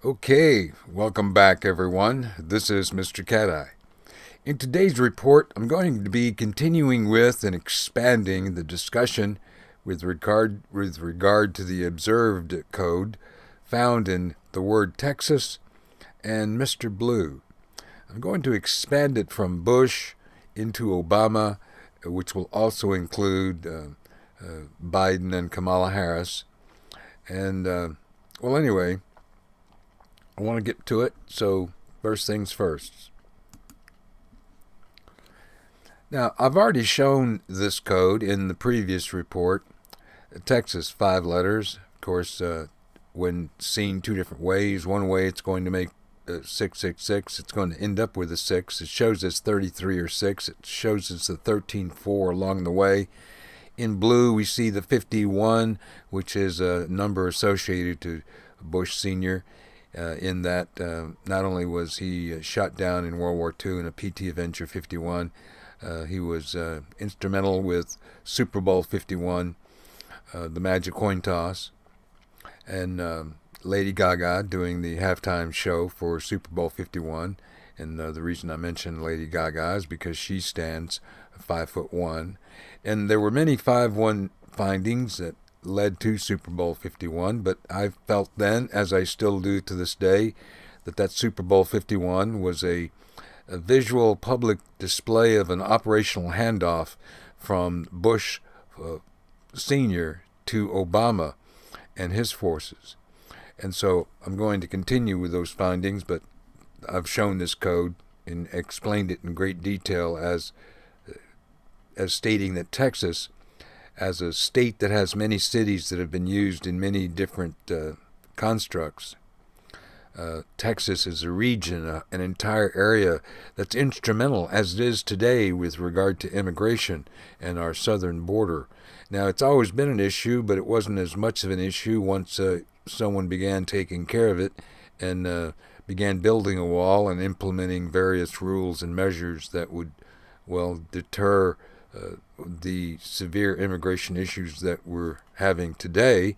Okay, welcome back everyone. This is MrCati. In today's report, I'm going to be continuing with and expanding the discussion with regard to the observed code found in the word Texas and Mr. Blue. I'm going to expand it from Bush into Obama, which will also include Biden and Kamala Harris. And, anyway, I want to get to it, so first things first. Now, I've already shown this code in the previous report. Texas, 5 letters. Of course, when seen two different ways, one way it's going to make 666. It's going to end up with a 6. It shows us 33 or 6. It shows us the 13-4 along the way. In blue, we see the 51, which is a number associated to Bush Sr., in that not only was he shot down in World War II in a PT Avenger 51, he was instrumental with Super Bowl 51, the Magic Coin Toss, and Lady Gaga doing the halftime show for Super Bowl 51. And the reason I mentioned Lady Gaga is because she stands 5'1", and there were many 5'1" findings that led to Super Bowl 51, but I felt then, as I still do to this day, that Super Bowl 51 was a visual public display of an operational handoff from Bush Sr. to Obama and his forces. And so I'm going to continue with those findings, but I've shown this code and explained it in great detail as stating that Texas, as a state that has many cities that have been used in many different constructs, Texas is a region, an entire area that's instrumental, as it is today, with regard to immigration and our southern border. Now, it's always been an issue, but it wasn't as much of an issue once someone began taking care of it and began building a wall and implementing various rules and measures that would, deter the severe immigration issues that we're having today.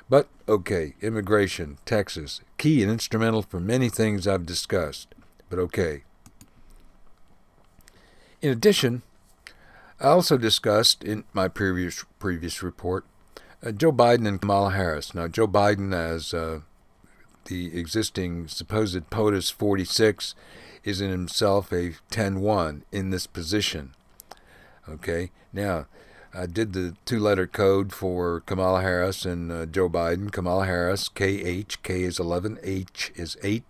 But okay, immigration, Texas, key and instrumental for many things I've discussed. But okay. In addition, I also discussed in my previous report Joe Biden and Kamala Harris. Now, Joe Biden, as the existing supposed POTUS 46, is in himself a 10-1 in this position. Okay, now I did the 2-letter code for Kamala Harris and Joe Biden. Kamala Harris, KH, K is 11, H is 8.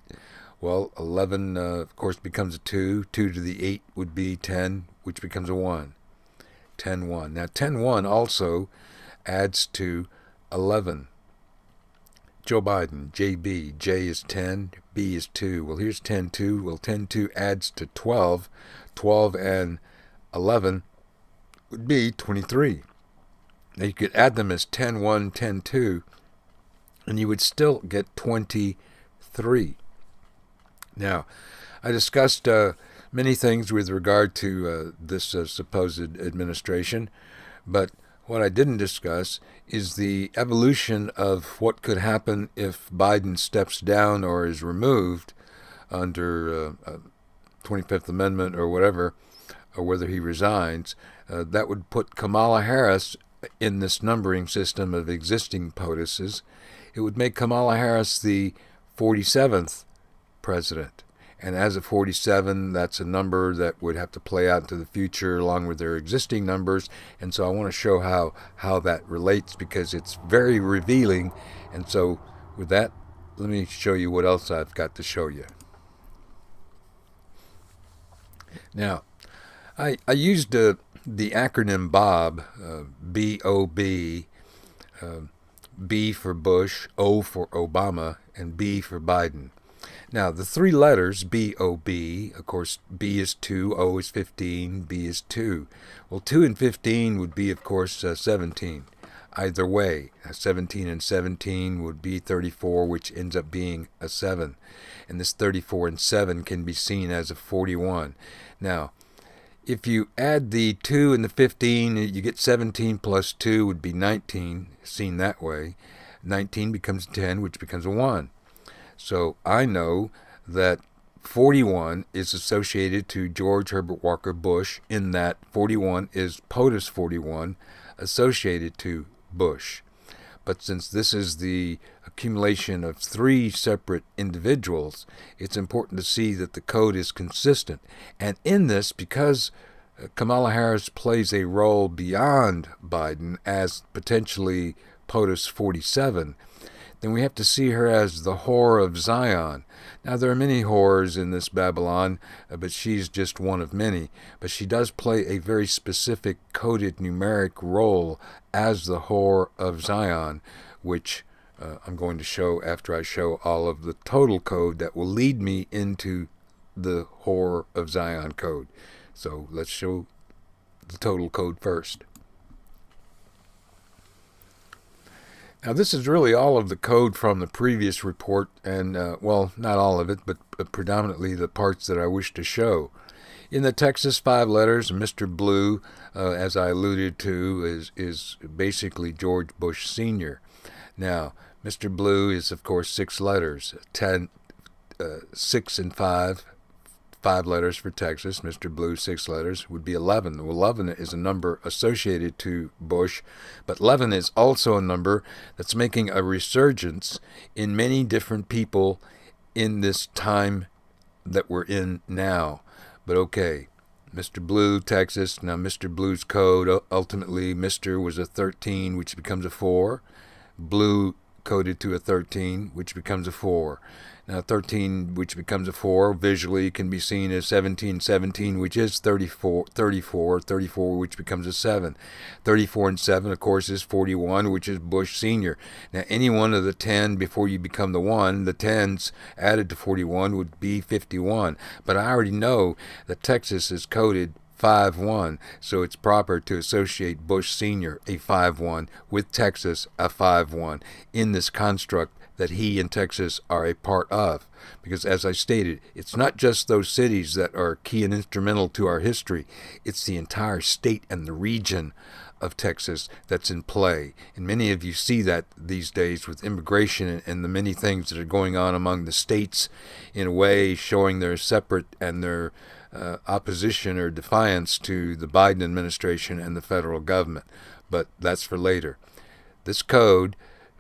Well, 11, of course, becomes a 2. 2 to the 8 would be 10, which becomes a 1. 10-1. Now, 10-1 also adds to 11. Joe Biden, JB, J is 10, B is 2. Well, here's 10-2. Well, 10-2 adds to 12. 12 and 11 would be 23. Now, you could add them as 10-1, 10-2, and you would still get 23. Now, I discussed many things with regard to this supposed administration, but what I didn't discuss is the evolution of what could happen if Biden steps down or is removed under 25th Amendment or whatever, or whether he resigns. That would put Kamala Harris in this numbering system of existing POTUSes. It would make Kamala Harris the 47th president. And as of 47, that's a number that would have to play out into the future along with their existing numbers. And so I want to show how that relates, because it's very revealing. And so with that, let me show you what else I've got to show you. Now, I used the acronym BOB, B-O-B, B for Bush, O for Obama, and B for Biden. Now, the 3 letters, B-O-B, of course, B is 2, O is 15, B is 2. Well, 2 and 15 would be, of course, 17. Either way, 17 and 17 would be 34, which ends up being a 7. And this 34 and 7 can be seen as a 41. Now, if you add the 2 and the 15, you get 17 plus 2 would be 19, seen that way. 19 becomes 10, which becomes a 1. So I know that 41 is associated to George Herbert Walker Bush, in that 41 is POTUS 41 associated to Bush. But since this is the accumulation of three separate individuals, it's important to see that the code is consistent. And in this, because Kamala Harris plays a role beyond Biden as potentially POTUS 47, then we have to see her as the whore of Zion. Now, there are many whores in this Babylon, but she's just one of many. But she does play a very specific coded numeric role as the whore of Zion, which I'm going to show after I show all of the total code that will lead me into the whore of Zion code. So let's show the total code first. Now, this is really all of the code from the previous report, and, well, not all of it, but predominantly the parts that I wish to show. In the Texas 5 letters, Mr. Blue, as I alluded to, is basically George Bush Sr. Now, Mr. Blue is, of course, 6 letters, 6 and 5 letters for Texas. Mr. Blue, 6 letters, would be 11. Well, 11 is a number associated to Bush, but 11 is also a number that's making a resurgence in many different people in this time that we're in now. But okay, Mr. Blue, Texas. Now, Mr. Blue's code, ultimately, Mr. was a 13, which becomes a 4. Blue coded to a 13, which becomes a 4. Now, 13, which becomes a 4, visually can be seen as 17, 17, which is 34, 34, which becomes a 7. 34 and 7, of course, is 41, which is Bush Sr. Now, any one of the 10 before you become the 1, the 10s added to 41 would be 51. But I already know that Texas is coded 5-1, so it's proper to associate Bush Sr., a 5-1, with Texas, a 5-1, in this construct that he and Texas are a part of. Because as I stated, it's not just those cities that are key and instrumental to our history, it's the entire state and the region of Texas that's in play. And many of you see that these days with immigration and the many things that are going on among the states, in a way showing their separate and their opposition or defiance to the Biden administration and the federal government. But that's for later. This code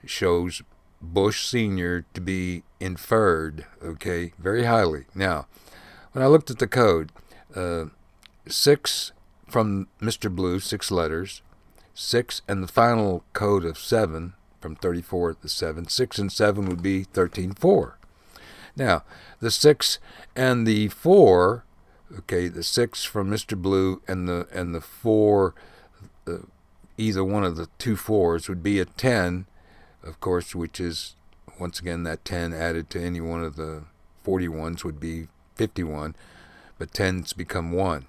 shows Bush Sr. to be inferred, okay, very highly. Now, when I looked at the code, 6 from Mr. Blue, 6 letters, 6 and the final code of 7 from 34 to 7. 6 and 7 would be 13-4. Now, the 6 and the 4, okay, the 6 from Mr. Blue and the 4, either one of the two 4s would be a 10, of course, which is, once again, that 10 added to any one of the 41s would be 51, but 10s become 1.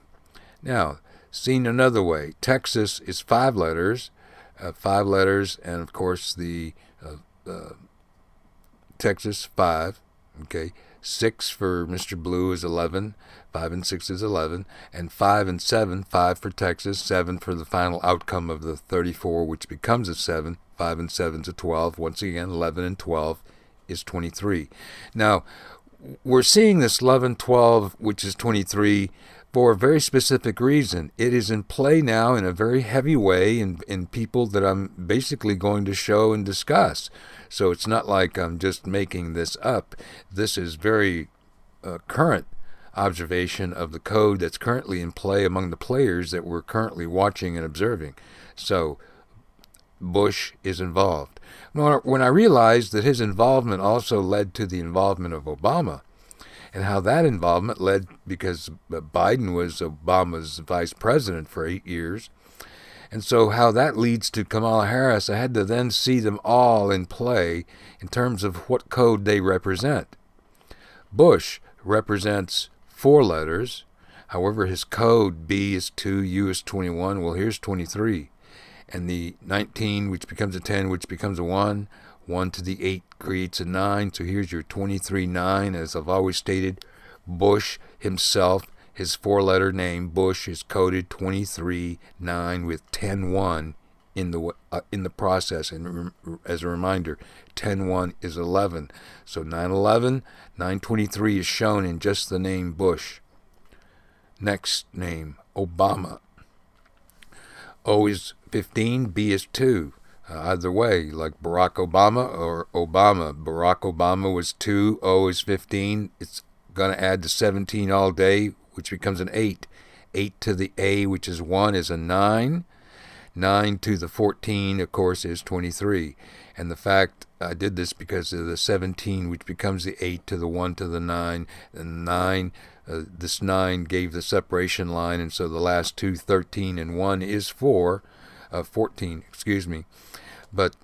Now, seen another way, Texas is 5 letters, and of course the Texas 5, okay, 6 for Mr. Blue is 11, 5 and 6 is 11, and 5 and 7, 5 for Texas, 7 for the final outcome of the 34, which becomes a 7, 5 and 7 is a 12, once again 11 and 12 is 23. Now, we're seeing this 11, 12, which is 23, for a very specific reason. It is in play now in a very heavy way in people that I'm basically going to show and discuss. So it's not like I'm just making this up. This is very current observation of the code that's currently in play among the players that we're currently watching and observing. So Bush is involved. When I realized that his involvement also led to the involvement of Obama, and how that involvement led, because Biden was Obama's vice president for 8 years, and so how that leads to Kamala Harris, I had to then see them all in play in terms of what code they represent. Bush represents 4 letters. However, his code, B is 2, U is 21. Well, here's 23. And the 19, which becomes a 10, which becomes a 1. 1 to the 8 creates a 9. So here's your 23-9. As I've always stated, Bush himself, his 4-letter name, Bush, is coded 23-9 with 10-1 in the process. And as a reminder, 10-1 is 11. So 9/11, 9/23 is shown in just the name Bush. Next name, Obama. O is 15, B is 2. Either way, like Barack Obama or Obama. Barack Obama was 2, O is 15. It's going to add to 17 all day, which becomes an 8. 8 to the A, which is 1, is a 9. 9 to the 14, of course, is 23. And the fact I did this because of the 17, which becomes the 8 to the 1 to the 9. And 9, this 9 gave the separation line, and so the last two, 13 and 1, is 14, excuse me. But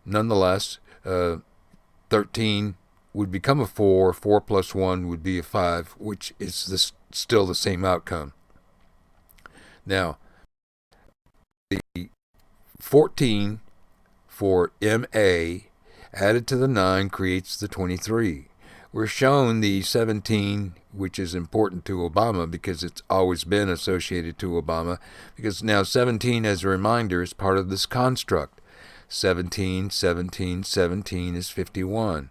nonetheless, 13 would become a 4. 4 plus 1 would be a 5, which is still the same outcome. Now, the 14 for MA added to the 9 creates the 23. We're shown the 17, which is important to Obama because it's always been associated to Obama, because now 17, as a reminder, is part of this construct. 17, 17, 17 is 51.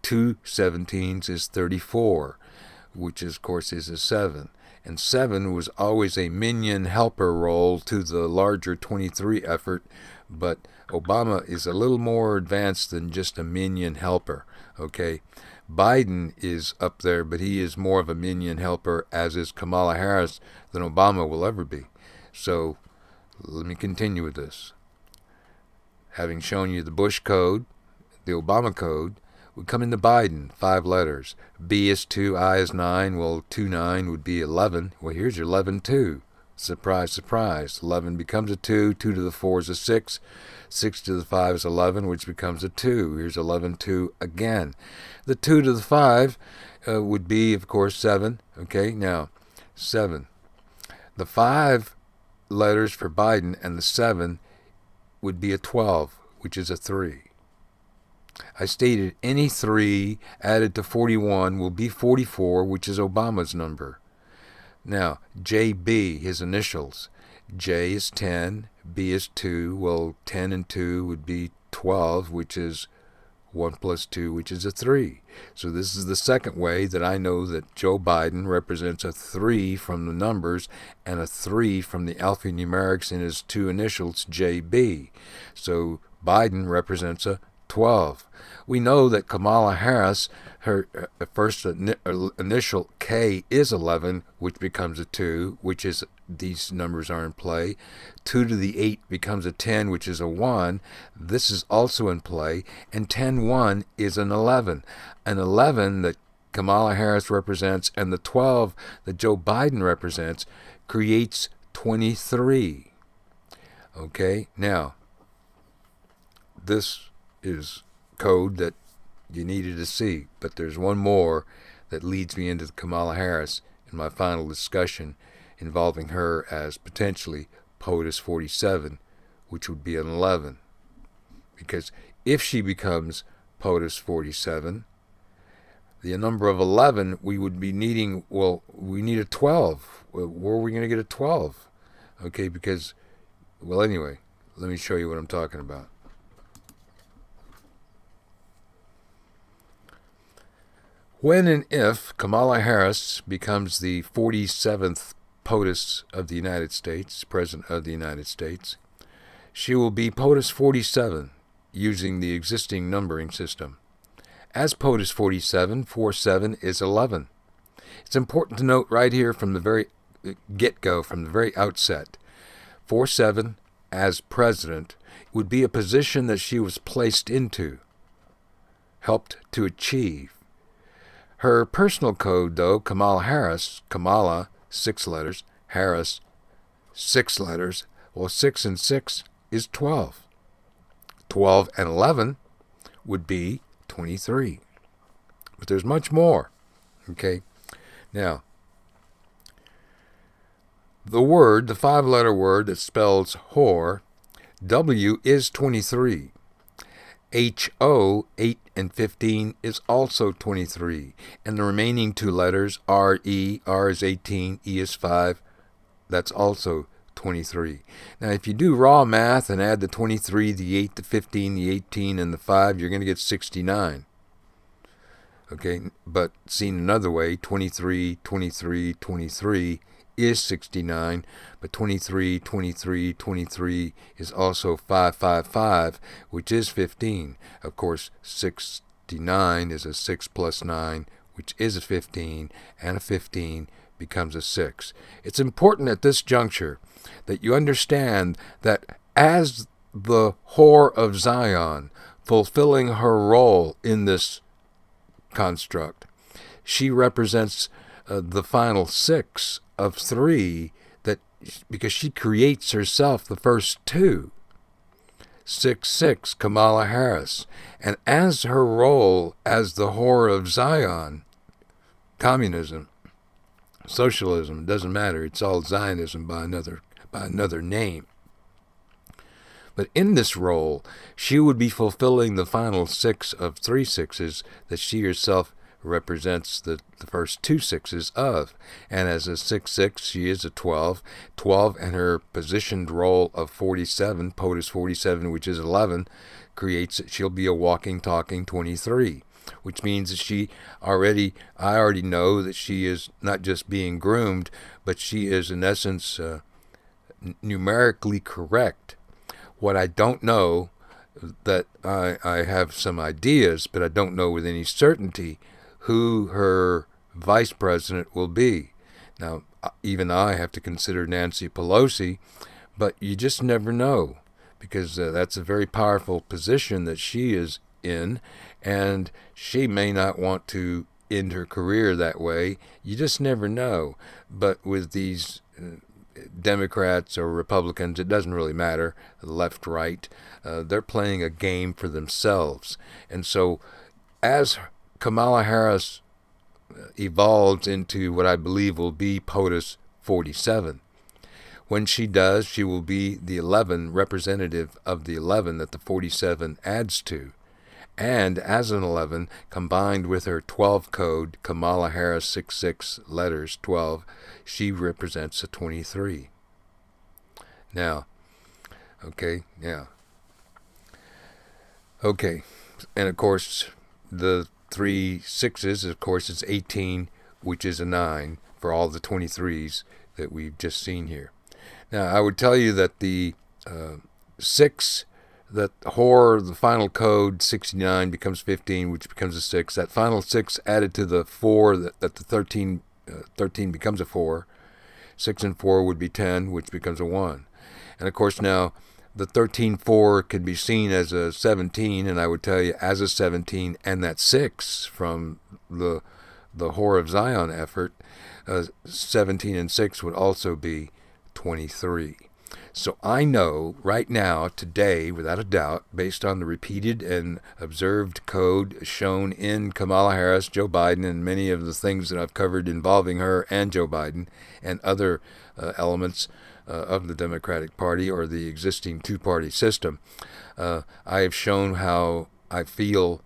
2 17s is 34, which of course is a 7. And 7 was always a minion helper role to the larger 23 effort, but Obama is a little more advanced than just a minion helper, okay? Biden is up there, but he is more of a minion helper, as is Kamala Harris, than Obama will ever be. So let me continue with this. Having shown you the Bush code, the Obama code, we come into Biden, 5 letters. B is 2, I is 9. Well, 2, 9 would be 11. Well, here's your 11, 2. Surprise, surprise. 11 becomes a 2. 2 to the 4 is a 6. 6 to the 5 is 11, which becomes a 2. Here's 11, 2 again. The 2 to the 5 would be, of course, 7. Okay, now, 7. The 5 letters for Biden and the 7 would be a 12, which is a 3. I stated any 3 added to 41 will be 44, which is Obama's number. Now, JB, his initials. J is 10, B is 2. Well, 10 and 2 would be 12, which is 1 plus 2, which is a 3. So this is the second way that I know that Joe Biden represents a 3 from the numbers and a 3 from the alphanumerics in his 2 initials, JB. So Biden represents a 12. We know that Kamala Harris, her first initial K is 11, which becomes a 2, which is, these numbers are in play. 2 to the 8 becomes a 10, which is a 1. This is also in play. And 10-1 is an 11. An 11 that Kamala Harris represents and the 12 that Joe Biden represents creates 23. Okay, now, this is code that you needed to see, but there's one more that leads me into Kamala Harris in my final discussion, involving her as potentially POTUS 47, which would be an 11. Because if she becomes POTUS 47, the number of 11 we would be needing, well, we need a 12. Where are we going to get a 12? Okay, because, well, anyway, let me show you what I'm talking about. When and if Kamala Harris becomes the 47th POTUS of the United States, President of the United States, she will be POTUS 47 using the existing numbering system. As POTUS 47, 47 is 11. It's important to note right here from the very get-go, from the very outset, 47 as president would be a position that she was placed into, helped to achieve. Her personal code, though, Kamala Harris, Kamala, 6 letters, Harris, 6 letters, well, 6 and 6 is 12. 12 and 11 would be 23. But there's much more, okay? Now, the word, the 5-letter word that spells whore, W is 23. HO, 8 and 15, is also 23. And the remaining 2 letters, RE, R is 18, E is 5, that's also 23. Now, if you do raw math and add the 23, the 8, the 15, the 18, and the 5, you're going to get 69. Okay, but seen another way, 23, 23, 23 is 69, but 23, 23, 23 is also 555, which is 15. Of course, 69 is a 6 plus 9, which is a 15, and a 15 becomes a 6. It's important at this juncture that you understand that as the whore of Zion, fulfilling her role in this construct, she represents the final 6 of 3, that because she creates herself the first 2. 6-6, Kamala Harris. And as her role as the whore of Zion, communism, socialism, doesn't matter, it's all Zionism by another name. But in this role, she would be fulfilling the final 6 of 3 6s that she herself represents the first 2 6s of. And as a 6-6, she is a 12. 12 and her positioned role of 47, POTUS 47, which is 11, creates, she'll be a walking, talking 23. Which means that I already know that she is not just being groomed, but she is in essence numerically correct. What I don't know, that I have some ideas, but I don't know with any certainty who her vice president will be. Now, even I have to consider Nancy Pelosi, but you just never know, because that's a very powerful position that she is in, and she may not want to end her career that way. You just never know. But with these Democrats or Republicans, it doesn't really matter, left, right, they're playing a game for themselves. And so as Kamala Harris evolves into what I believe will be POTUS 47, when she does, she will be the 11 representative of the 11 that the 47 adds to. And as an 11, combined with her 12 code, Kamala Harris 66 letters, 12, she represents a 23. Now, okay, and of course, the 3 6s, of course, it's 18, which is a 9 for all the 23s that we've just seen here. Now, I would tell you that the 6, that whore, the final code, 69, becomes 15, which becomes a 6. That final 6 added to the 4, that the 13 becomes a 4. 6 and 4 would be 10, which becomes a 1. And of course now, the 13-4 can be seen as a 17, and I would tell you as a 17, and that 6 from the whore of Zion effort, 17 and 6 would also be 23. So I know right now, today, without a doubt, based on the repeated and observed code shown in Kamala Harris, Joe Biden, and many of the things that I've covered involving her and Joe Biden and other elements of the Democratic Party or the existing two-party system, I have shown how I feel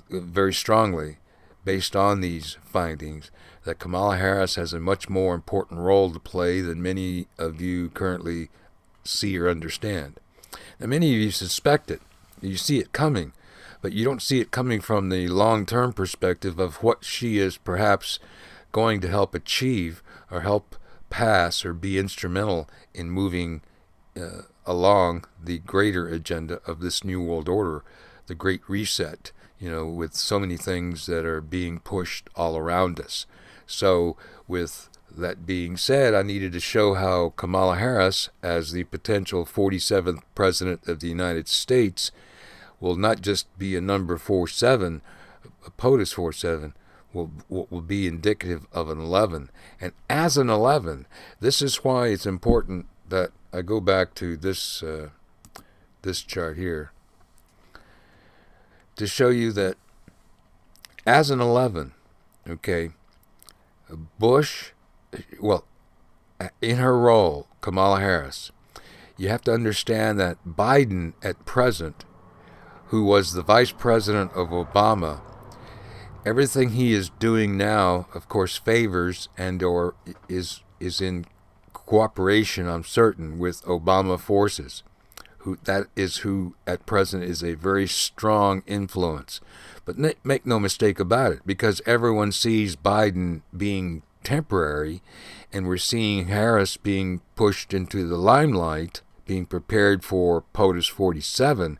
very strongly, based on these findings, that Kamala Harris has a much more important role to play than many of you currently see or understand. Now, many of you suspect it. You see it coming, but you don't see it coming from the long-term perspective of what she is perhaps going to help achieve or help pass or be instrumental in moving along the greater agenda of this New World Order, the Great Reset, with so many things that are being pushed all around us. So with that being said, I needed to show how Kamala Harris, as the potential 47th President of the United States, will not just be a number 47, a POTUS 47, will be indicative of an 11. And as an 11, this is why it's important that I go back to this chart here to show you that as an 11, okay, Bush, in her role, Kamala Harris, you have to understand that Biden at present, who was the vice president of Obama, everything he is doing now, of course, favors and or is in cooperation, I'm certain, with Obama forces. Who at present is a very strong influence. But make no mistake about it, because everyone sees Biden being temporary, and we're seeing Harris being pushed into the limelight, being prepared for POTUS 47.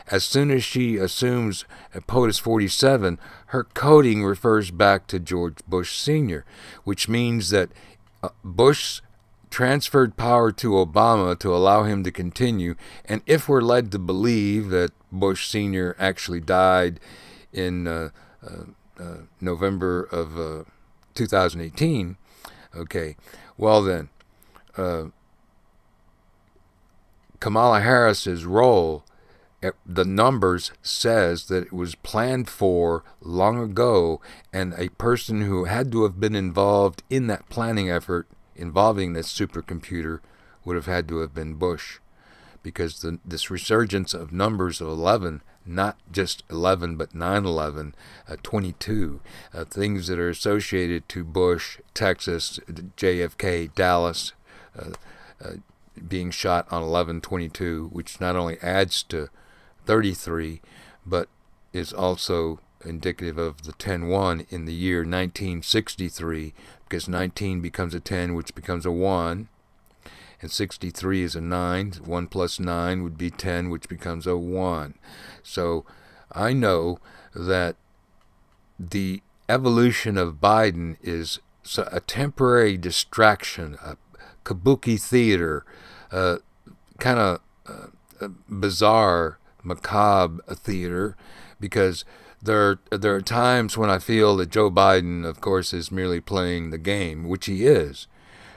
As soon as she assumes POTUS 47, her coding refers back to George Bush Sr., which means that Bush transferred power to Obama to allow him to continue. And if we're led to believe that Bush Sr. actually died in November of 2018, okay, well then, Kamala Harris's role, the numbers says that it was planned for long ago, and a person who had to have been involved in that planning effort involving this supercomputer would have had to have been Bush, because this resurgence of numbers of 11, not just 11 but 9/11, 22, things that are associated to Bush, Texas, JFK, Dallas, being shot on 11/22, which not only adds to 33, but is also indicative of the 10-1 in the year 1963, because 19 becomes a 10, which becomes a 1, and 63 is a 9. 1 plus 9 would be 10, which becomes a 1. So I know that the evolution of Biden is a temporary distraction, a kabuki theater, kind of bizarre, macabre theater, because there are times when I feel that Joe Biden, of course, is merely playing the game, which he is.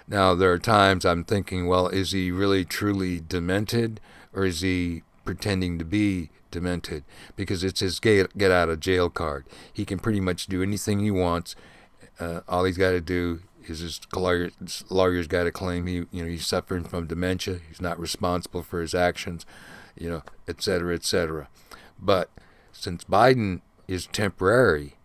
Now, there are times I'm thinking, well, is he really truly demented, or is he pretending to be demented? Because it's his get out of jail card. He can pretty much do anything he wants. All he's got to do is his lawyer's got to claim he's suffering from dementia. He's not responsible for his actions, et cetera, et cetera. But since Biden is temporary,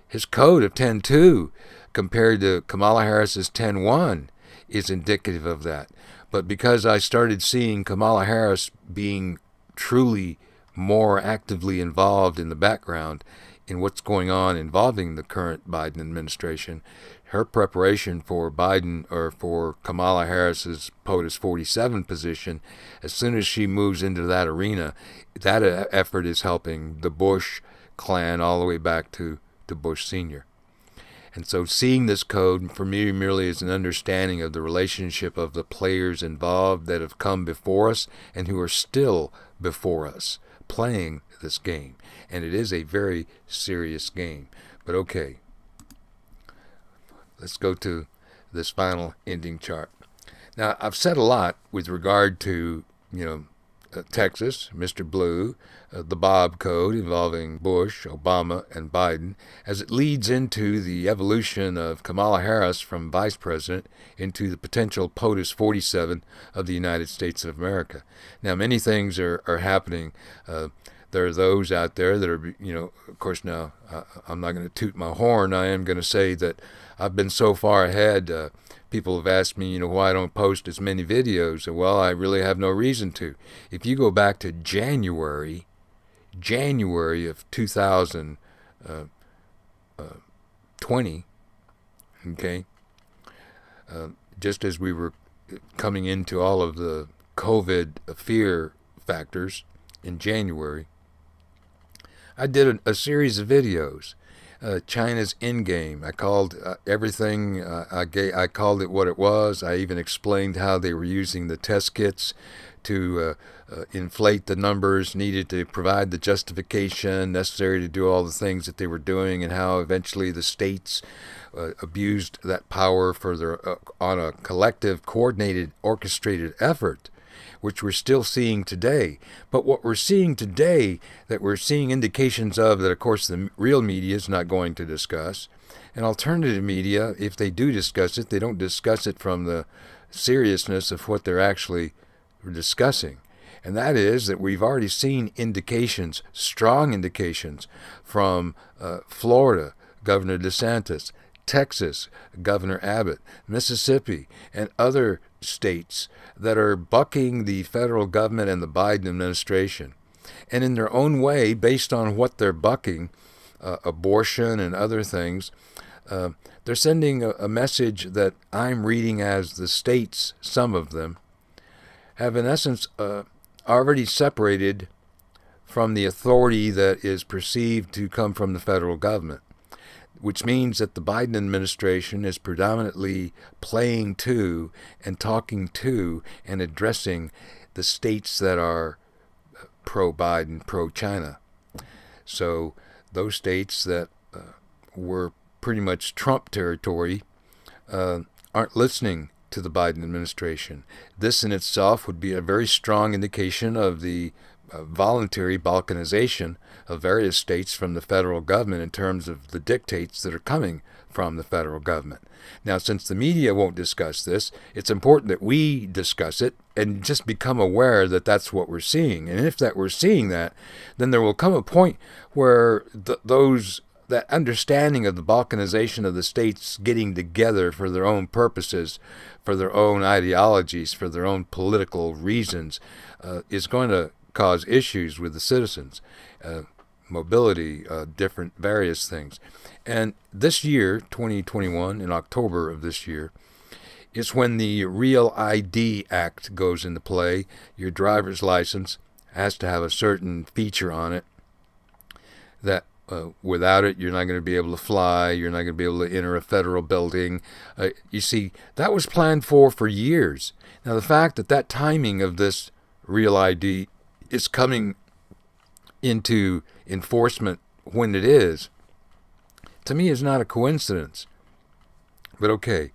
his code of 10-2 compared to Kamala Harris's 10-1 is indicative of that. But because I started seeing Kamala Harris being truly more actively involved in the background in what's going on involving the current Biden administration, her preparation for Biden, or for Kamala Harris's POTUS 47 position, as soon as she moves into that arena, that effort is helping the Bush clan all the way back to Bush Sr. And so seeing this code for me merely is an understanding of the relationship of the players involved that have come before us and who are still before us playing this game. And it is a very serious game. But okay, let's go to this final ending chart. Now, I've said a lot with regard to, Texas, Mr. Blue, the Bob Code involving Bush, Obama, and Biden, as it leads into the evolution of Kamala Harris from vice president into the potential POTUS 47 of the United States of America. Now, many things are happening. There are those out there that are, of course, now I'm not going to toot my horn. I am going to say that I've been so far ahead. People have asked me, why I don't post as many videos. Well, I really have no reason to. If you go back to January of 2020, okay, just as we were coming into all of the COVID fear factors in January, I did a series of videos. China's endgame. I called everything. I called it what it was. I even explained how they were using the test kits to inflate the numbers needed to provide the justification necessary to do all the things that they were doing, and how eventually the states abused that power for on a collective, coordinated, orchestrated effort, which we're still seeing today. But what we're seeing today, that we're seeing indications of, that of course the real media is not going to discuss, and alternative media, if they do discuss it, they don't discuss it from the seriousness of what they're actually discussing. And that is that we've already seen indications, strong indications, from Florida, Governor DeSantis, Texas, Governor Abbott, Mississippi, and other states that are bucking the federal government and the Biden administration. And in their own way, based on what they're bucking, abortion and other things, they're sending a message that I'm reading as the states, some of them, have in essence already separated from the authority that is perceived to come from the federal government, which means that the Biden administration is predominantly playing to and talking to and addressing the states that are pro-Biden, pro-China. So those states that were pretty much Trump territory aren't listening to the Biden administration. This in itself would be a very strong indication of the voluntary balkanization of various states from the federal government in terms of the dictates that are coming from the federal government. Now, since the media won't discuss this, it's important that we discuss it and just become aware that that's what we're seeing. And if that we're seeing that, then there will come a point where that understanding of the balkanization of the states getting together for their own purposes, for their own ideologies, for their own political reasons, is going to cause issues with the citizens, mobility, different various things. And this year, 2021, in October of this year, is when the Real ID Act goes into play. Your driver's license has to have a certain feature on it that without it, you're not going to be able to fly. You're not going to be able to enter a federal building. You see, that was planned for years. Now, the fact that timing of this Real ID is coming into enforcement when it is, to me, is not a coincidence. But okay,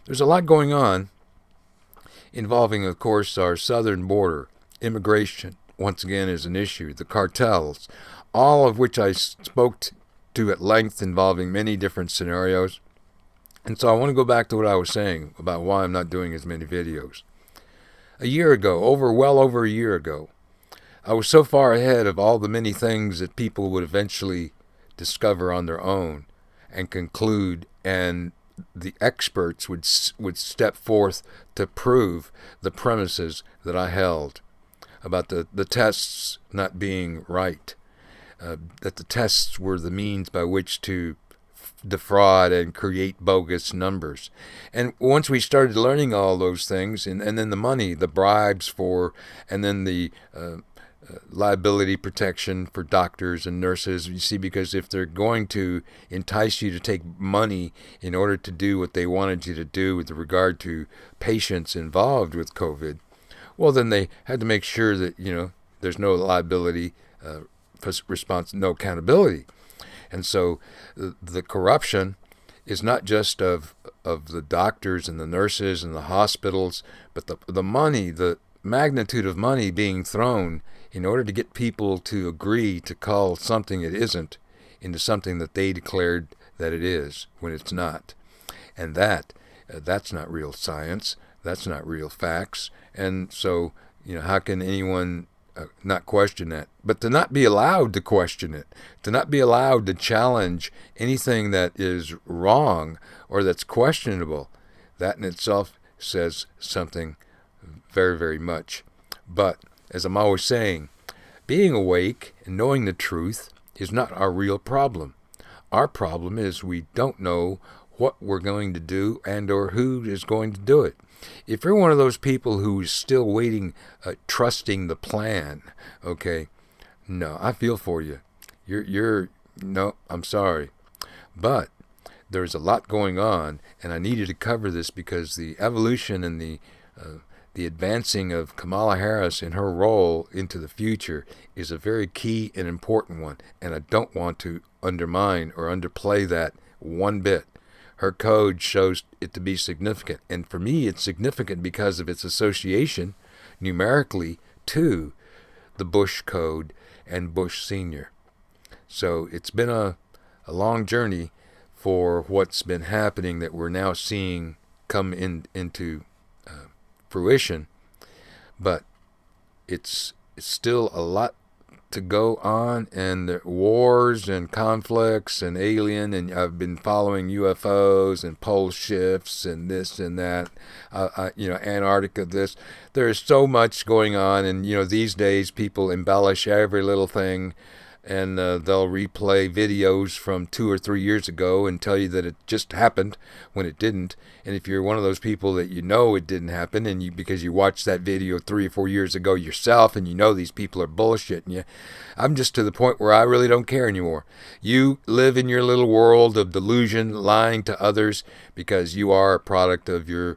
there's a lot going on involving, of course, our southern border. Immigration, once again, is an issue. The cartels, all of which I spoke to at length, involving many different scenarios. And so I want to go back to what I was saying about why I'm not doing as many videos. A year ago, well over a year ago, I was so far ahead of all the many things that people would eventually discover on their own and conclude, and the experts would step forth to prove the premises that I held about the tests not being right, that the tests were the means by which to defraud and create bogus numbers. And once we started learning all those things, and then the money, the bribes and then the liability protection for doctors and nurses, you see, because if they're going to entice you to take money in order to do what they wanted you to do with regard to patients involved with COVID, well, then they had to make sure that, there's no liability for response, no accountability. And so the corruption is not just of the doctors and the nurses and the hospitals, but the money, the magnitude of money being thrown in order to get people to agree to call something it isn't into something that they declared that it is when it's not. And that's not real science. That's not real facts. And so, how can anyone not question that? But to not be allowed to question it, to not be allowed to challenge anything that is wrong or that's questionable, that in itself says something very, very much. But as I'm always saying, being awake and knowing the truth is not our real problem. Our problem is we don't know what we're going to do and or who is going to do it. If you're one of those people who is still waiting, trusting the plan, okay, no, I feel for you. No, I'm sorry. But there's a lot going on, and I needed to cover this because the evolution and the advancing of Kamala Harris in her role into the future is a very key and important one, and I don't want to undermine or underplay that one bit. Her code shows it to be significant, and for me it's significant because of its association numerically to the Bush Code and Bush Sr. So it's been a long journey for what's been happening that we're now seeing come into fruition, but it's still a lot to go on, and the wars and conflicts and alien, and I've been following UFOs and pole shifts and this and that, Antarctica, this. There's so much going on, and these days people embellish every little thing, and they'll replay videos from 2 or 3 years ago and tell you that it just happened when it didn't. And if you're one of those people that it didn't happen, and because you watched that video 3 or 4 years ago yourself, and these people are bullshitting you, I'm just to the point where I really don't care anymore. You live in your little world of delusion, lying to others, because you are a product of your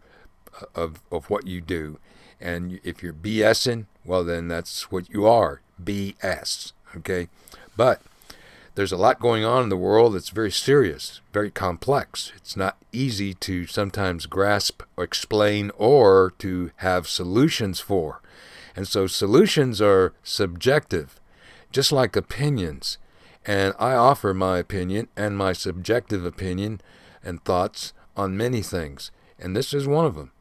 of what you do. And if you're BSing, well, then that's what you are, BS. Okay, but there's a lot going on in the world that's very serious, very complex. It's not easy to sometimes grasp or explain or to have solutions for. And so solutions are subjective, just like opinions. And I offer my opinion and my subjective opinion and thoughts on many things. And this is one of them.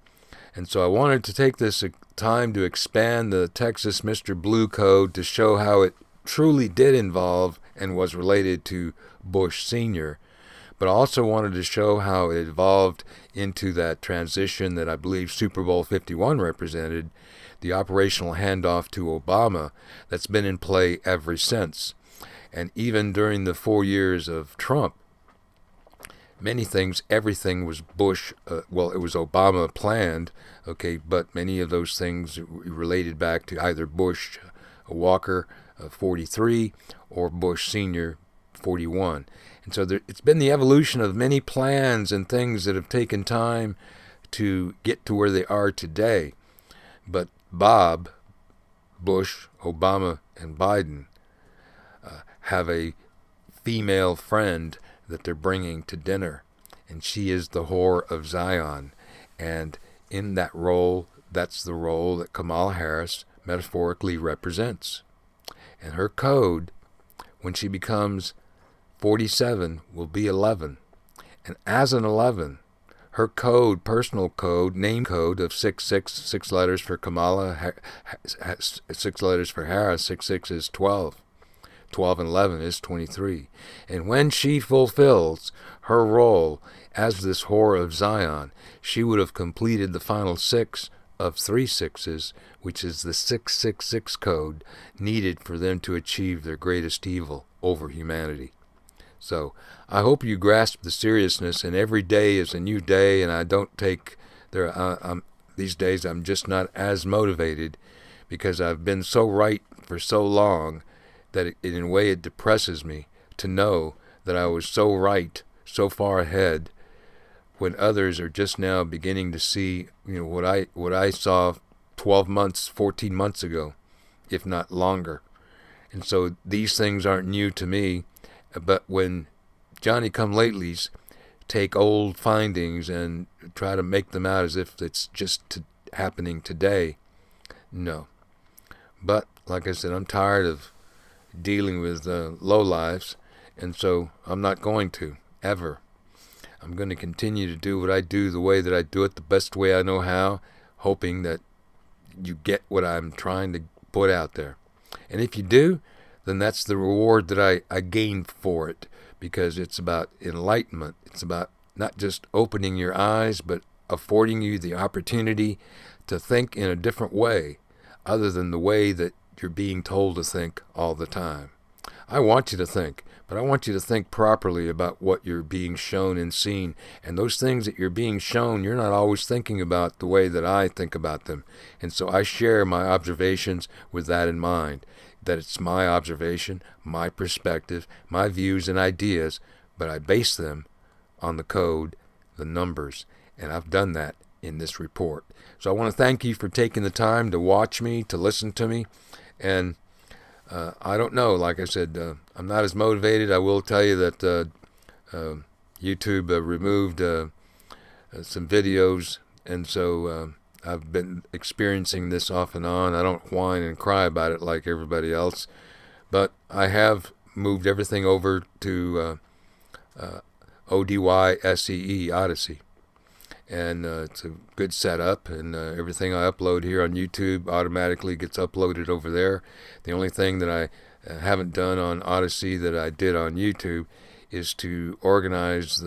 And so I wanted to take this time to expand the Texas Mr. Blue Code to show how it truly did involve and was related to Bush Sr., but I also wanted to show how it evolved into that transition that I believe Super Bowl 51 represented, the operational handoff to Obama that's been in play ever since. And even during the 4 years of Trump, everything was Bush, it was Obama planned, okay, but many of those things related back to either Bush Walker 43 or Bush Sr. 41. And so it's been the evolution of many plans and things that have taken time to get to where they are today. But Bob, Bush, Obama, and Biden have a female friend that they're bringing to dinner, and she is the whore of Zion. And in that role, that's the role that Kamala Harris metaphorically represents. And her code, when she becomes 47, will be 11. And as an 11, her code, personal code, name code of 66, 6 letters for Kamala, 6 letters for Harris, 66 is 12. 12 and 11 is 23. And when she fulfills her role as this whore of Zion, she would have completed the final 6 of 3 sixes, which is the 666 code needed for them to achieve their greatest evil over humanity. So I hope you grasp the seriousness, and every day is a new day, and I don't take these days I'm just not as motivated because I've been so right for so long that in a way it depresses me to know that I was so right, so far ahead, when others are just now beginning to see, what I saw 12 months, 14 months ago, if not longer. And so these things aren't new to me, but when Johnny-come-latelys take old findings and try to make them out as if it's just happening today, no. But, like I said, I'm tired of dealing with lowlifes, and so I'm not going to, ever. I'm going to continue to do what I do the way that I do it, the best way I know how, hoping that you get what I'm trying to put out there. And if you do, then that's the reward that I gain for it, because it's about enlightenment. It's about not just opening your eyes, but affording you the opportunity to think in a different way, other than the way that you're being told to think all the time. I want you to think, but I want you to think properly about what you're being shown and seen. And those things that you're being shown, you're not always thinking about the way that I think about them. And so I share my observations with that in mind, that it's my observation, my perspective, my views and ideas, but I base them on the code, the numbers, and I've done that in this report. So I want to thank you for taking the time to watch me, to listen to me, and I don't know, like I said, I'm not as motivated. I will tell you that YouTube removed some videos, and so I've been experiencing this off and on. I don't whine and cry about it like everybody else, but I have moved everything over to ODYSEE, Odyssey. And it's a good setup, and everything I upload here on YouTube automatically gets uploaded over there. The only thing that I haven't done on Odyssey that I did on YouTube is to organize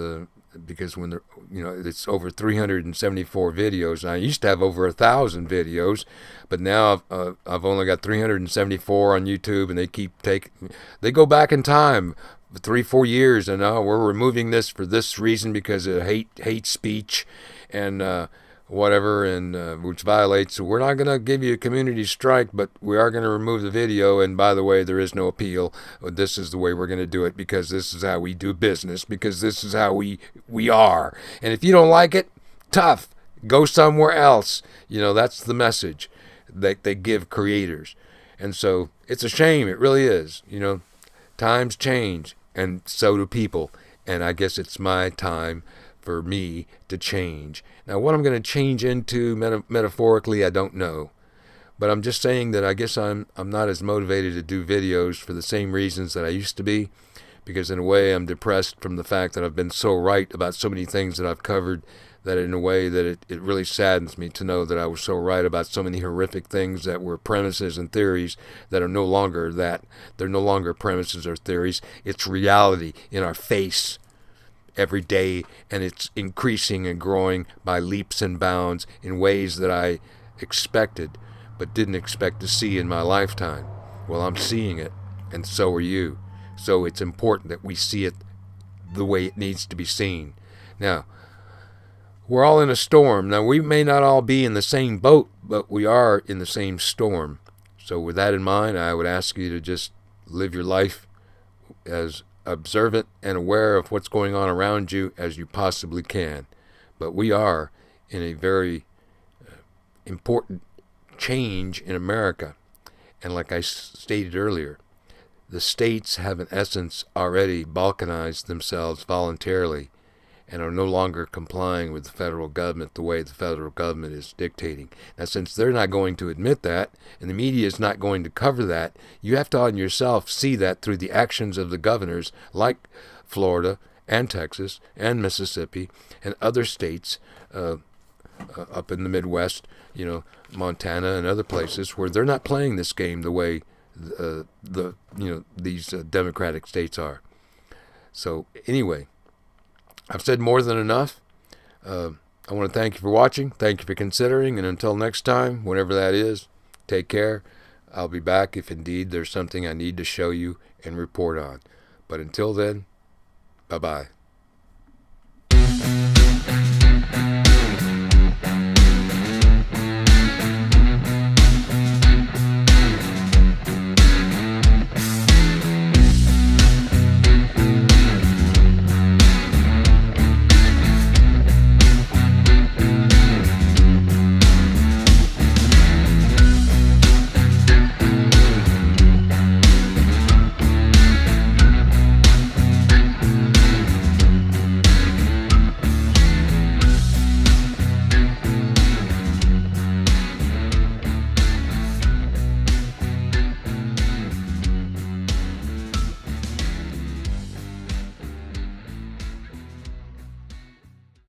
because when it's over 374 videos. And I used to have over 1,000 videos, but now I've only got 374 on YouTube, and they go back in time 3-4 years, and we're removing this for this reason because of hate speech and whatever, and which violates. So we're not going to give you a community strike, but we are going to remove the video. And by the way, there is no appeal. This is the way we're going to do it because this is how we do business, because this is how we are. And if you don't like it, tough, go somewhere else. That's the message that they give creators. And so it's a shame. It really is. Times change, and so do people. And I guess it's my time for me to change. Now, what I'm going to change into metaphorically, I don't know. But I'm just saying that I guess I'm not as motivated to do videos for the same reasons that I used to be. Because in a way, I'm depressed from the fact that I've been so right about so many things that I've covered, that in a way that it really saddens me to know that I was so right about so many horrific things that were premises and theories that are no longer that. They're no longer premises or theories. It's reality in our face every day, and it's increasing and growing by leaps and bounds in ways that I expected but didn't expect to see in my lifetime. Well, I'm seeing it, and so are you. So it's important that we see it the way it needs to be seen. Now, we're all in a storm. Now, we may not all be in the same boat, but we are in the same storm. So with that in mind, I would ask you to just live your life as observant and aware of what's going on around you as you possibly can. But we are in a very important change in America. And like I stated earlier, the states have in essence already balkanized themselves voluntarily and are no longer complying with the federal government the way the federal government is dictating. Now, since they're not going to admit that, and the media is not going to cover that, you have to on yourself see that through the actions of the governors like Florida and Texas and Mississippi and other states up in the Midwest, Montana and other places where they're not playing this game the way these democratic states are. So anyway, I've said more than enough. I want to thank you for watching. Thank you for considering. And until next time, whenever that is, take care. I'll be back if indeed there's something I need to show you and report on. But until then, bye-bye.